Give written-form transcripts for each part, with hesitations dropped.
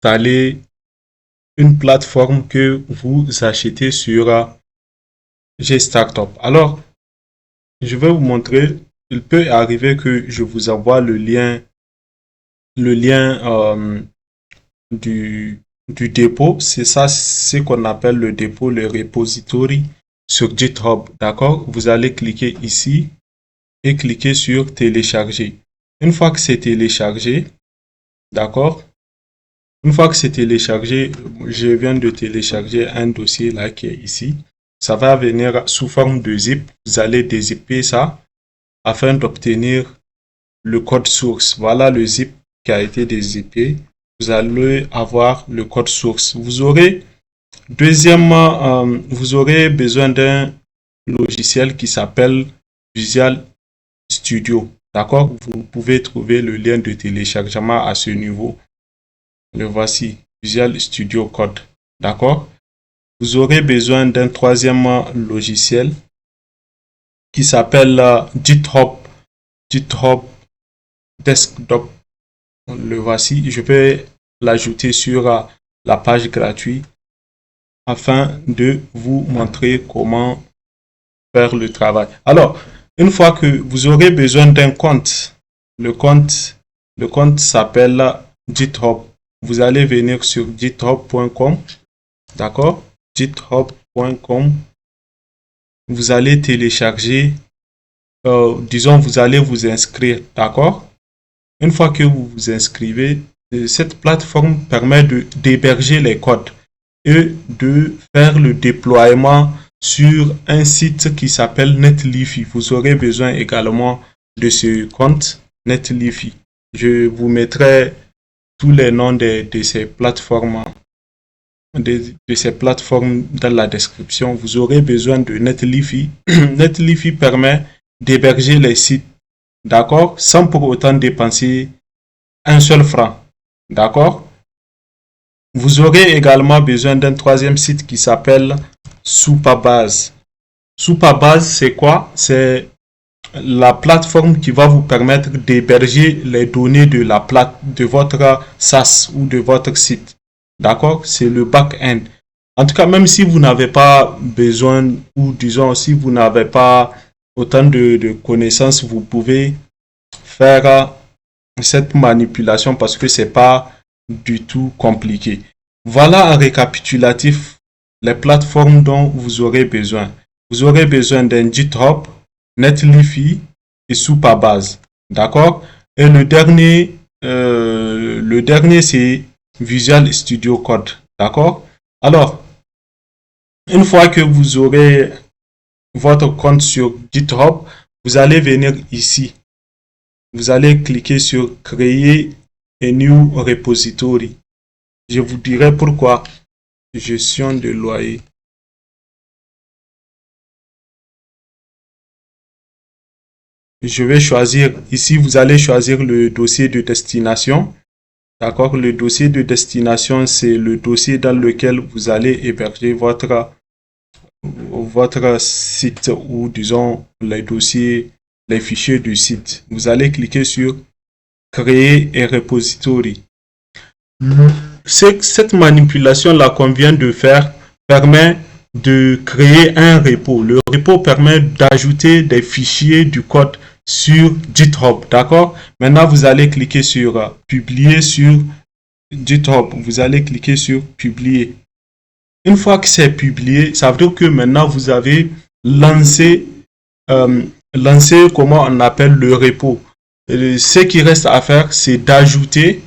installer une plateforme que vous achetez sur GStartup. Alors, je vais vous montrer. Il peut arriver que je vous envoie le lien du dépôt. C'est ça, ce qu'on appelle le dépôt, le repository sur GitHub. D'accord? Vous allez cliquer ici et cliquer sur télécharger. Une fois que c'est téléchargé, d'accord? Une fois que c'est téléchargé, je viens de télécharger un dossier là qui est ici. Ça va venir sous forme de zip. Vous allez dézipper ça afin d'obtenir le code source. Voilà le zip qui a été dézippé. Vous allez avoir le code source. Vous aurez, deuxièmement, vous aurez besoin d'un logiciel qui s'appelle Visual Studio. D'accord? Vous pouvez trouver le lien de téléchargement à ce niveau. Le voici, Visual Studio Code. D'accord? Vous aurez besoin d'un troisième logiciel qui s'appelle GitHub Desktop. Le voici. Je vais l'ajouter sur la page gratuite afin de vous montrer comment faire le travail. Alors, une fois que vous aurez besoin d'un compte, le compte s'appelle GitHub. Vous allez venir sur github.com, d'accord? github.com. Vous allez télécharger, disons, vous allez vous inscrire, d'accord? Une fois que vous vous inscrivez, cette plateforme permet d'héberger les codes et de faire le déploiement sur un site qui s'appelle Netlify. Vous aurez besoin également de ce compte Netlify. Je vous mettrai tous les noms de ces plateformes dans la description. Vous aurez besoin de Netlify. Netlify permet d'héberger les sites, d'accord, sans pour autant dépenser un seul franc, d'accord. Vous aurez également besoin d'un troisième site qui s'appelle Supabase. Supabase, c'est quoi? C'est la plateforme qui va vous permettre d'héberger les données de votre SaaS ou de votre site. D'accord? C'est le back-end. En tout cas, même si vous n'avez pas besoin, ou disons, si vous n'avez pas autant de connaissances, vous pouvez faire cette manipulation parce que c'est pas du tout compliqué. Voilà un récapitulatif les plateformes dont vous aurez besoin. Vous aurez besoin d'un GitHub, Netlify et Supabase. D'accord? Et le dernier c'est Visual Studio Code. D'accord? Alors, une fois que vous aurez votre compte sur GitHub, vous allez venir ici. Vous allez cliquer sur Créer un New Repository. Je vous dirai pourquoi. Gestion de loyer. Je vais choisir, ici vous allez choisir le dossier de destination. D'accord, le dossier de destination, c'est le dossier dans lequel vous allez héberger votre site ou disons les dossiers, les fichiers du site. Vous allez cliquer sur Créer un repository. Cette manipulation-là qu'on vient de faire permet de créer un repo. Le repo permet d'ajouter des fichiers du code sur GitHub, d'accord? Maintenant, vous allez cliquer sur Publier sur GitHub. Vous allez cliquer sur Publier. Une fois que c'est publié, ça veut dire que maintenant, vous avez lancé comment on appelle le repo. Ce qui reste à faire, c'est d'ajouter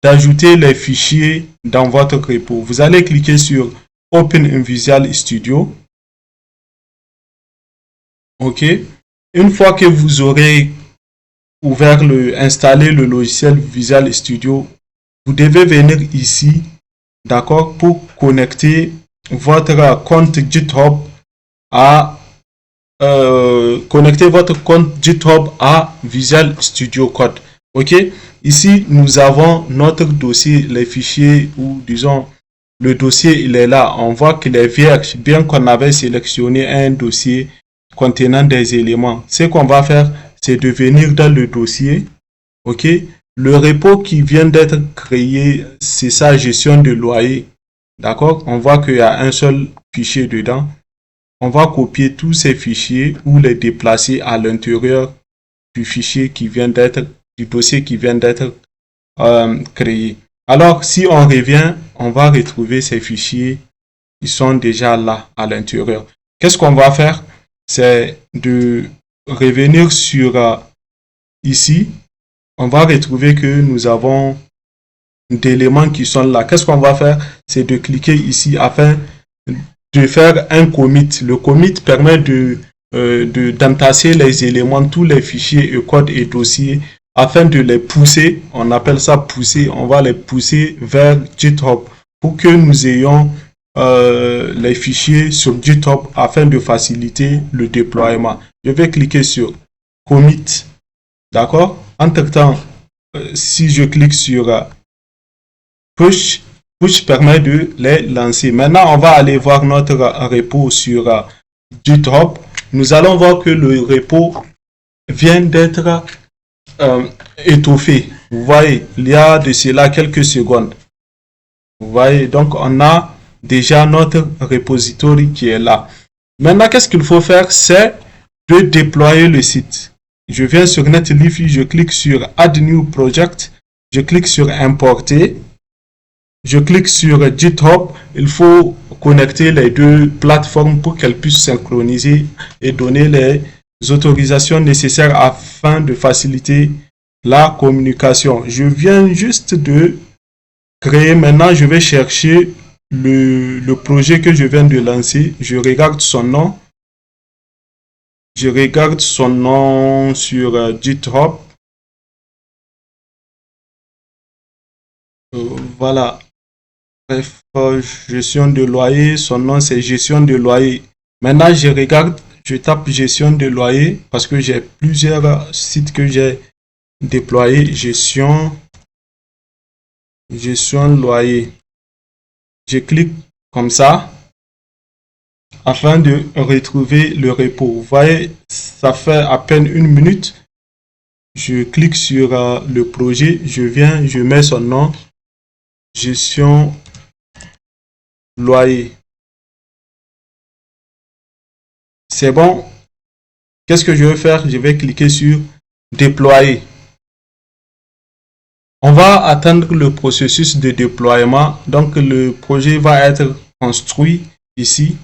les fichiers dans votre repo. Vous allez cliquer sur Open in Visual Studio. OK. Une fois que vous aurez installé le logiciel Visual Studio, vous devez venir ici, d'accord, pour connecter votre compte GitHub à Visual Studio Code. OK. Ici, nous avons notre dossier, les fichiers, ou disons, le dossier, il est là. On voit qu'il est vierge, bien qu'on avait sélectionné un dossier contenant des éléments. Ce qu'on va faire, c'est de venir dans le dossier. OK. Le repo qui vient d'être créé, c'est sa gestion de loyer. D'accord? On voit qu'il y a un seul fichier dedans. On va copier tous ces fichiers ou les déplacer à l'intérieur du fichier qui vient d'être, du dossier qui vient d'être créé. Alors, si on revient, on va retrouver ces fichiers. Ils sont déjà là à l'intérieur. Qu'est-ce qu'on va faire? C'est de revenir sur ici. On va retrouver que nous avons d'éléments qui sont là. Qu'est-ce qu'on va faire? C'est de cliquer ici afin de faire un commit. Le commit permet d'entasser les éléments, tous les fichiers et codes et dossiers afin de les pousser. On appelle ça pousser. On va les pousser vers GitHub pour que nous ayons les fichiers sur GitHub afin de faciliter le déploiement. Je vais cliquer sur commit. D'accord? Entre-temps, si je clique sur push, push permet de les lancer. Maintenant, on va aller voir notre repo sur GitHub. Nous allons voir que le repo vient d'être étoffé. Vous voyez, il y a de cela quelques secondes. Vous voyez, donc on a déjà notre repository qui est là. Maintenant, qu'est-ce qu'il faut faire? C'est de déployer le site. Je viens sur Netlify, je clique sur Add New Project, je clique sur Importer, je clique sur GitHub. Il faut connecter les deux plateformes pour qu'elles puissent synchroniser et donner les autorisations nécessaires afin de faciliter la communication. Je viens juste de créer. Maintenant, je vais chercher le projet que je viens de lancer. Je regarde son nom. Je regarde son nom sur GitHub. Voilà. Bref, gestion de loyer. Son nom, c'est gestion de loyer. Maintenant, je regarde. Je tape gestion de loyer parce que j'ai plusieurs sites que j'ai déployés. Gestion loyer. Je clique comme ça afin de retrouver le repo. Vous voyez, ça fait à peine 1 minute. Je clique sur le projet. Je viens, je mets son nom. Gestion loyer. C'est bon. Qu'est-ce que je vais faire? Je vais cliquer sur déployer. On va attendre le processus de déploiement. Donc, le projet va être construit ici.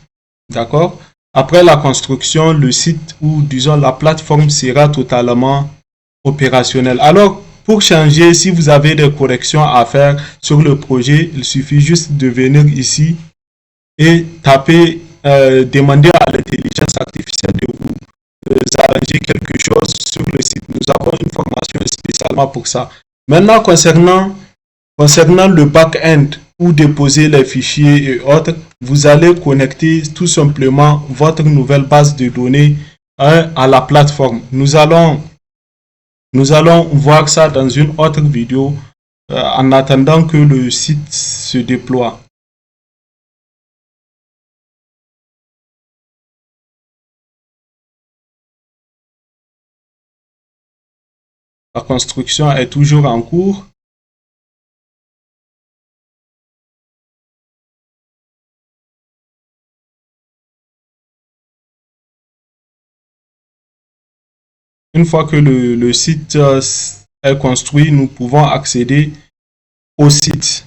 D'accord? Après la construction, le site ou disons la plateforme sera totalement opérationnelle. Alors, pour changer, si vous avez des corrections à faire sur le projet, il suffit juste de venir ici et taper, demander à l'intelligence artificielle de vous arranger quelque chose sur le site. Nous avons une formation spécialement pour ça. Maintenant, concernant le back-end où déposer les fichiers et autres, vous allez connecter tout simplement votre nouvelle base de données à la plateforme. Nous allons voir ça dans une autre vidéo en attendant que le site se déploie. La construction est toujours en cours. Une fois que le site est construit, nous pouvons accéder au site.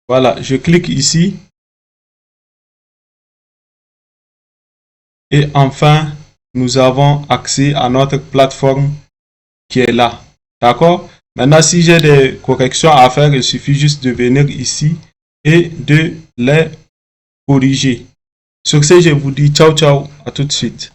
Voilà, je clique ici. Et enfin, nous avons accès à notre plateforme qui est là. D'accord? Maintenant, si j'ai des corrections à faire, il suffit juste de venir ici et de les corriger. Sur ce, je vous dis ciao, ciao, à tout de suite.